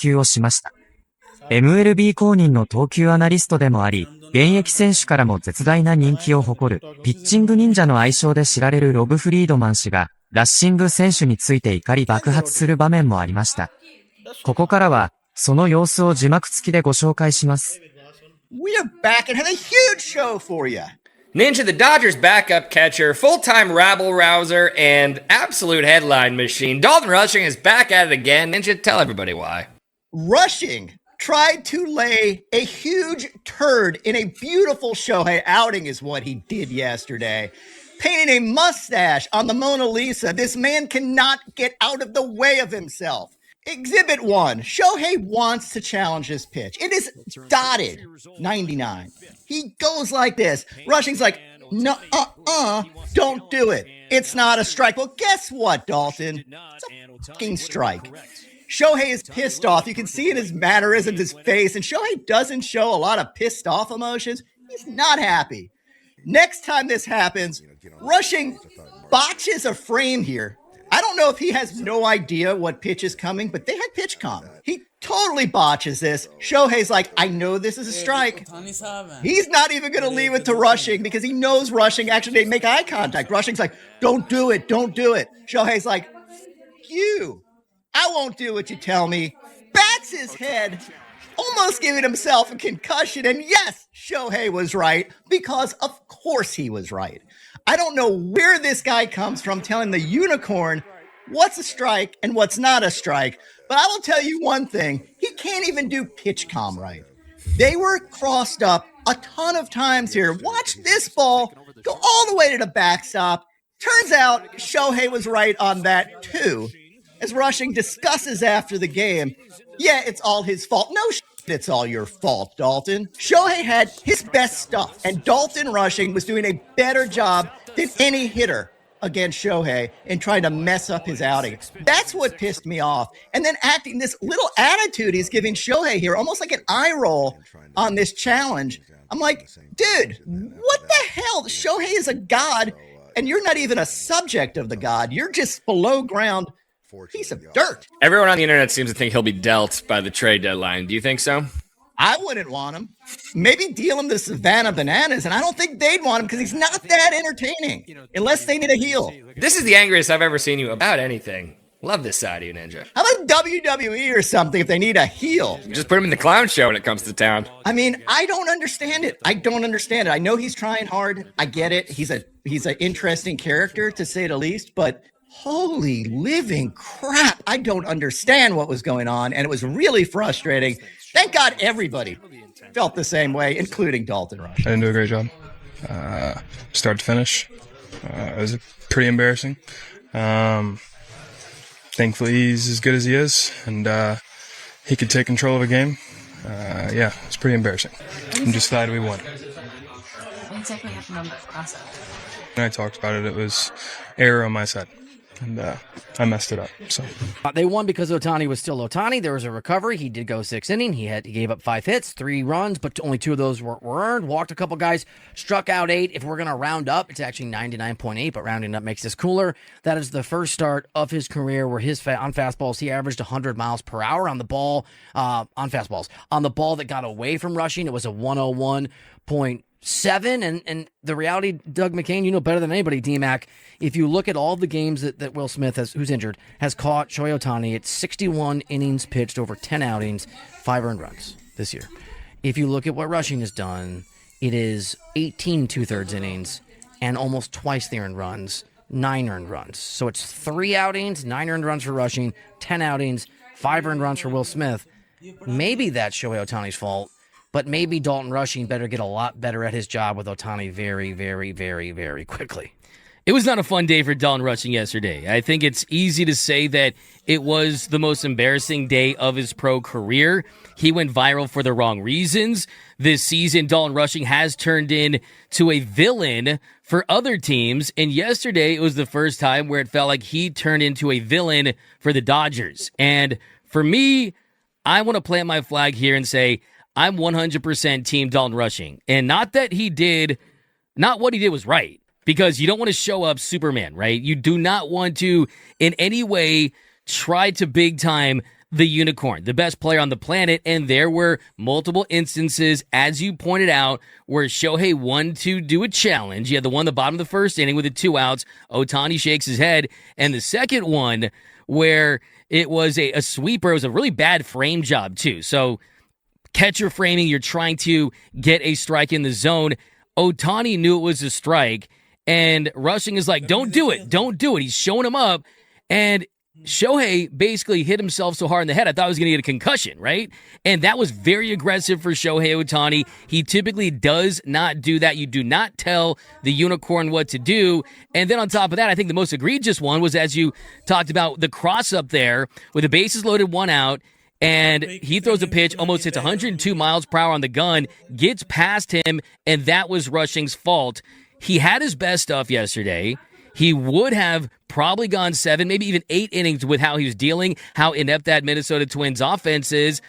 球をしました。MLB 公認の投球アナリストでもあり、現役選手からも絶大な人気を誇る、ピッチング忍者の愛称で知られるロブ・フリードマン氏が、ラッシング選手について怒り爆発する場面もありました。ここからは、その様子を字幕付きでご紹介します。We are back and have a huge show for you. Ninja, the Dodgers' backup catcher, full-time rabble-rouser, and absolute headline machine. Dalton Rushing is back at it again. Ninja, tell everybody why. Rushing tried to lay a huge turd in a beautiful Shohei outing is what he did yesterday. Painting a mustache on the Mona Lisa, this man cannot get out of the way of himself. Exhibit 1, Shohei wants to challenge this pitch. It is dotted 99. He goes like this. Rushing's like, no, don't do it. It's not a strike. Well, guess what, Dalton? It's a fucking strike. Shohei is pissed off. You can see in his mannerisms, his face, and Shohei doesn't show a lot of pissed off emotions. He's not happy. Next time this happens, Rushing botches a frame here. I don't know if he has no idea what pitch is coming, but they had pitch comm. He totally botches this. Shohei's like, I know this is a strike. He's not even going to leave it to Rushing because he knows Rushing. Actually, they make eye contact. Rushing's like, don't do it. Don't do it. Shohei's like, you. I won't do what you tell me. Bats his head, almost giving himself a concussion. And yes, Shohei was right because of course he was right. I don't know where this guy comes from telling the unicorn what's a strike and what's not a strike. But I will tell you one thing. He can't even do pitch comm right. They were crossed up a ton of times here. Watch this ball go all the way to the backstop. Turns out Shohei was right on that too. As Rushing discusses after the game, yeah, it's all his fault. No shit, it's all your fault, Dalton. Shohei had his best stuff, and Dalton Rushing was doing a better job than any hitter against Shohei in trying to mess up his outing. That's what pissed me off. And then acting this little attitude he's giving Shohei here, almost like an eye roll on this challenge. I'm like, dude, what the hell? Shohei is a god, and you're not even a subject of the god. You're just below ground piece of dirt. Everyone on the internet seems to think he'll be dealt by the trade deadline. Do you think so? I wouldn't want him. Maybe deal him to Savannah Bananas, and I don't think they'd want him because he's not that entertaining, unless they need a heel. This is the angriest I've ever seen you about anything. Love this side of you, Ninja. How about WWE or something if they need a heel? Just put him in the clown show when it comes to town. I mean, I don't understand it. I know he's trying hard. I get it. He's an interesting character, to say the least, but holy living crap. I don't understand what was going on, and it was really frustrating. Thank God everybody felt the same way, including Dalton Rush. I didn't do a great job. Start to finish. It was pretty embarrassing. Thankfully, he's as good as he is, and he could take control of a game. Yeah, it's pretty embarrassing. I'm just glad we won. What exactly happened on that process? When I talked about it, it was error on my side. And I messed it up. So they won because Ohtani was still Ohtani. There was a recovery. He did go 6 innings. He gave up 5 hits, 3 runs, but only 2 of those were earned. Walked a couple guys, struck out 8. If we're going to round up, it's actually 99.8, but rounding up makes this cooler. That is the first start of his career where on fastballs, he averaged 100 miles per hour on the ball, on fastballs. On the ball that got away from Rushing, it was a 101.7, and the reality, Doug McCain, you know better than anybody, D-Mac, if you look at all the games that Will Smith, who's injured, has caught Shohei Ohtani, it's 61 innings pitched over 10 outings, 5 earned runs this year. If you look at what Rushing has done, it is 18 2/3 innings and almost twice the earned runs, 9 earned runs. So it's 3 outings, 9 earned runs for Rushing, 10 outings, 5 earned runs for Will Smith. Maybe that's Shohei Ohtani's fault. But maybe Dalton Rushing better get a lot better at his job with Ohtani very, very, very, very quickly. It was not a fun day for Dalton Rushing yesterday. I think it's easy to say that it was the most embarrassing day of his pro career. He went viral for the wrong reasons. This season, Dalton Rushing has turned into a villain for other teams, and yesterday it was the first time where it felt like he turned into a villain for the Dodgers. And for me, I want to plant my flag here and say, I'm 100% team Dalton Rushing. And not that not what he did was right, because you don't want to show up Superman, right? You do not want to in any way try to big time the unicorn, the best player on the planet. And there were multiple instances, as you pointed out, where Shohei won to do a challenge. He had the one at the bottom of the first inning with the 2 outs. Ohtani shakes his head. And the second one where it was a sweeper. It was a really bad frame job, too. So catcher framing, you're trying to get a strike in the zone. Ohtani knew it was a strike. And Rushing is like, don't do it. Don't do it. He's showing him up. And Shohei basically hit himself so hard in the head, I thought he was going to get a concussion, right? And that was very aggressive for Shohei Ohtani. He typically does not do that. You do not tell the unicorn what to do. And then on top of that, I think the most egregious one was, as you talked about, the cross up there with the bases loaded, 1 out, and he throws a pitch, almost hits 102 miles per hour on the gun, gets past him, and that was Rushing's fault. He had his best stuff yesterday. He would have probably gone 7, maybe even 8 innings with how he was dealing, how inept that Minnesota Twins offense is.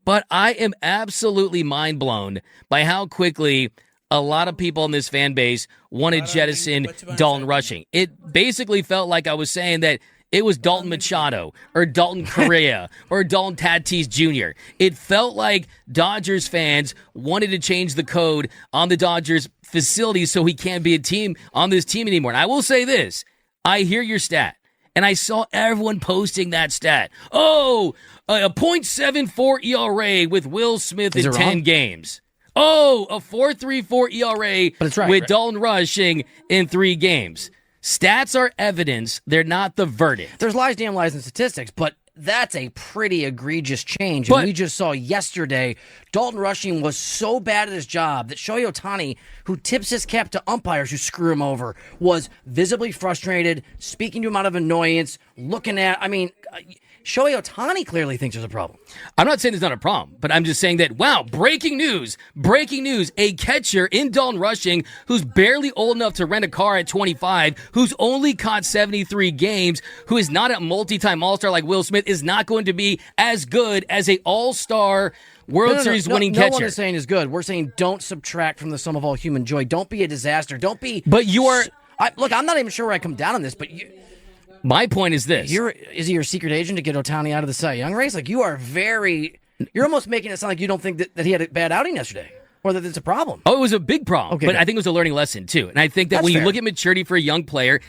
But I am absolutely mind blown by how quickly a lot of people in this fan base want to jettison Dalton Rushing. It basically felt like I was saying that it was Dalton Machado or Dalton Correa or Dalton Tatis Jr. It felt like Dodgers fans wanted to change the code on the Dodgers facilities so he can't be a team on this team anymore. And I will say this. I hear your stat, and I saw everyone posting that stat. Oh, a .74 ERA with Will Smith in 10 games. Oh, a 4.34 ERA with Dalton Rushing in 3 games. Stats are evidence. They're not the verdict. There's lies, damn lies, and statistics, but that's a pretty egregious change. And we just saw yesterday, Dalton Rushing was so bad at his job that Shohei Ohtani, who tips his cap to umpires who screw him over, was visibly frustrated, speaking to him out of annoyance, looking at, Shohei Ohtani clearly thinks there's a problem. I'm not saying there's not a problem, but I'm just saying that, wow, breaking news, a catcher in Dalton Rushing who's barely old enough to rent a car at 25, who's only caught 73 games, who is not a multi-time All-Star like Will Smith, is not going to be as good as a All-Star World Series winning catcher. No one is saying is good. We're saying don't subtract from the sum of all human joy. Don't be a disaster. Don't be... But you are... Look, I'm not even sure where I come down on this, but you... My point is this. Is he your secret agent to get Ohtani out of the Cy Young race? Like, you're almost making it sound like you don't think that he had a bad outing yesterday, or that it's a problem. Oh, it was a big problem. Okay, but I think it was a learning lesson, too. And I think that when you look at maturity for a young player,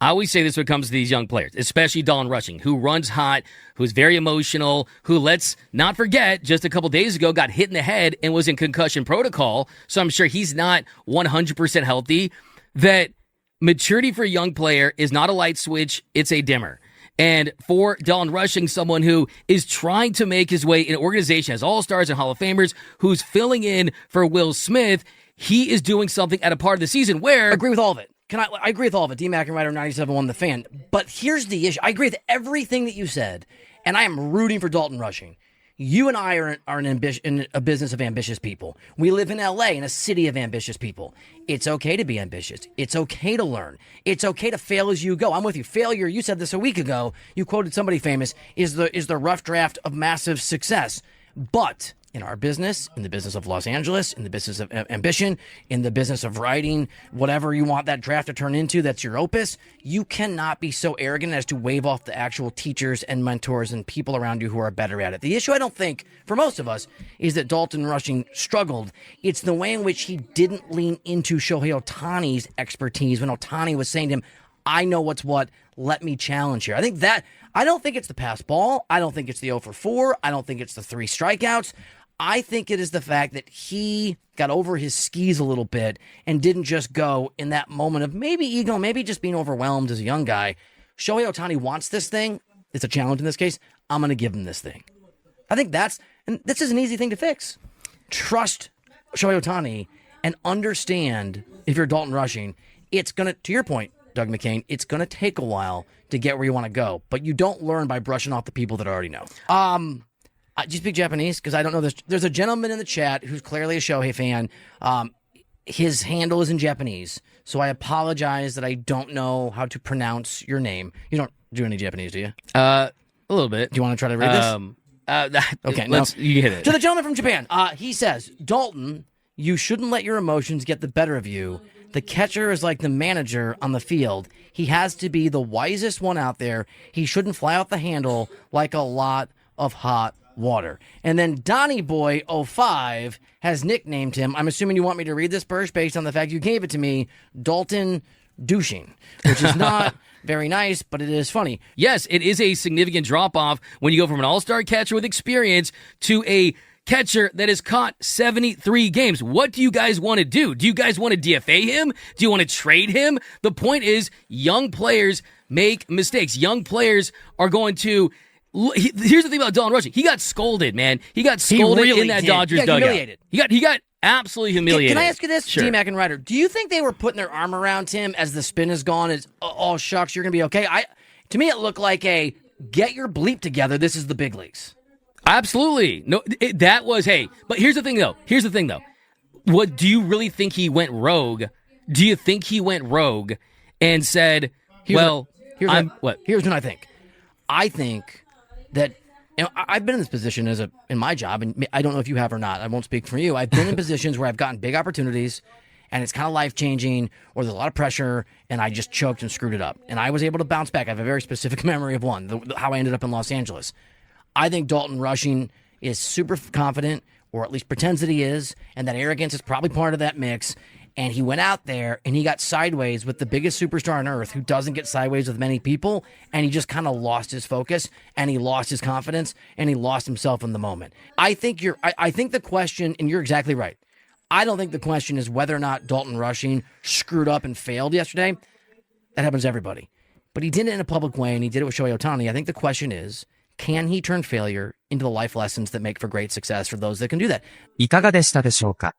I always say this when it comes to these young players, especially Dalton Rushing, who runs hot, who's very emotional, who, let's not forget, just a couple days ago got hit in the head and was in concussion protocol, so I'm sure he's not 100% healthy, that maturity for a young player is not a light switch, it's a dimmer. And for Dalton Rushing, someone who is trying to make his way in an organization as All-Stars and Hall of Famers, who's filling in for Will Smith, he is doing something at a part of the season where... I agree with all of it. I agree with all of it. D. McIntyre 97.1 The Fan. But here's the issue. I agree with everything that you said, and I am rooting for Dalton Rushing. You and I are in a business of ambitious people. We live in LA, in a city of ambitious people. It's okay to be ambitious. It's okay to learn. It's okay to fail as you go. I'm with you. Failure, you said this a week ago. You quoted somebody famous, is the rough draft of massive success. But in our business, in the business of Los Angeles, in the business of ambition, in the business of writing, whatever you want that draft to turn into, that's your opus, you cannot be so arrogant as to wave off the actual teachers and mentors and people around you who are better at it. The issue, I don't think, for most of us, is that Dalton Rushing struggled. It's the way in which he didn't lean into Shohei Ohtani's expertise when Ohtani was saying to him, I know what's what, let me challenge here. I don't think it's the pass ball. I don't think it's the 0 for 4. I don't think it's the 3 strikeouts. I think it is the fact that he got over his skis a little bit and didn't just go in that moment of maybe ego, maybe just being overwhelmed as a young guy. Shohei Ohtani wants this thing. It's a challenge in this case. I'm going to give him this thing. I think and this is an easy thing to fix. Trust Shohei Ohtani and understand, if you're Dalton Rushing, it's going to your point, Doug McCain, it's going to take a while to get where you want to go. But you don't learn by brushing off the people that already know. Do you speak Japanese? Because I don't know this. There's a gentleman in the chat who's clearly a Shohei fan. His handle is in Japanese, so I apologize that I don't know how to pronounce your name. You don't do any Japanese, do you? A little bit. Do you want to try to read this? Okay, you hit it. To the gentleman from Japan, he says, Dalton, you shouldn't let your emotions get the better of you. The catcher is like the manager on the field. He has to be the wisest one out there. He shouldn't fly off the handle like a lot of hot water. And then Donnie Boy 05 has nicknamed him, I'm assuming you want me to read this first based on the fact you gave it to me, Dalton Douching, which is not very nice, but it is funny. Yes, it is a significant drop-off when you go from an all-star catcher with experience to a catcher that has caught 73 games. What do you guys want to do? Do you guys want to DFA him? Do you want to trade him? The point is, young players make mistakes. Young players are going to... Here's the thing about Dalton Rushing. He got scolded, man. He got scolded in that Dodgers dugout. Humiliated. He got absolutely humiliated. Can I ask you this, Sure. D-Mac and Ryder? Do you think they were putting their arm around him as the spin is gone? As oh shucks, you're gonna be okay. To me, it looked like a get your bleep together. This is the big leagues. Absolutely. No, that was, hey, but here's the thing though. What, do you really think he went rogue? Do you think he went rogue and said, Here's what? Here's what I think. I think that, I've been in this position in my job, and I don't know if you have or not. I won't speak for you. I've been in positions where I've gotten big opportunities, and it's kind of life-changing, or there's a lot of pressure, and I just choked and screwed it up. And I was able to bounce back. I have a very specific memory of one, how I ended up in Los Angeles. I think Dalton Rushing is super confident, or at least pretends that he is, and that arrogance is probably part of that mix. And he went out there and he got sideways with the biggest superstar on earth who doesn't get sideways with many people. And he just kind of lost his focus and he lost his confidence and he lost himself in the moment. I think the question, and you're exactly right. I don't think the question is whether or not Dalton Rushing screwed up and failed yesterday. That happens to everybody. But he did it in a public way and he did it with Shohei Ohtani. I think the question is, can he turn failure into the life lessons that make for great success for those that can do that? いかがでしたでしょうか。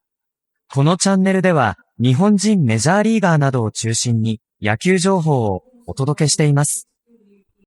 このチャンネルでは、日本人メジャーリーガーなどを中心に野球情報をお届けしています。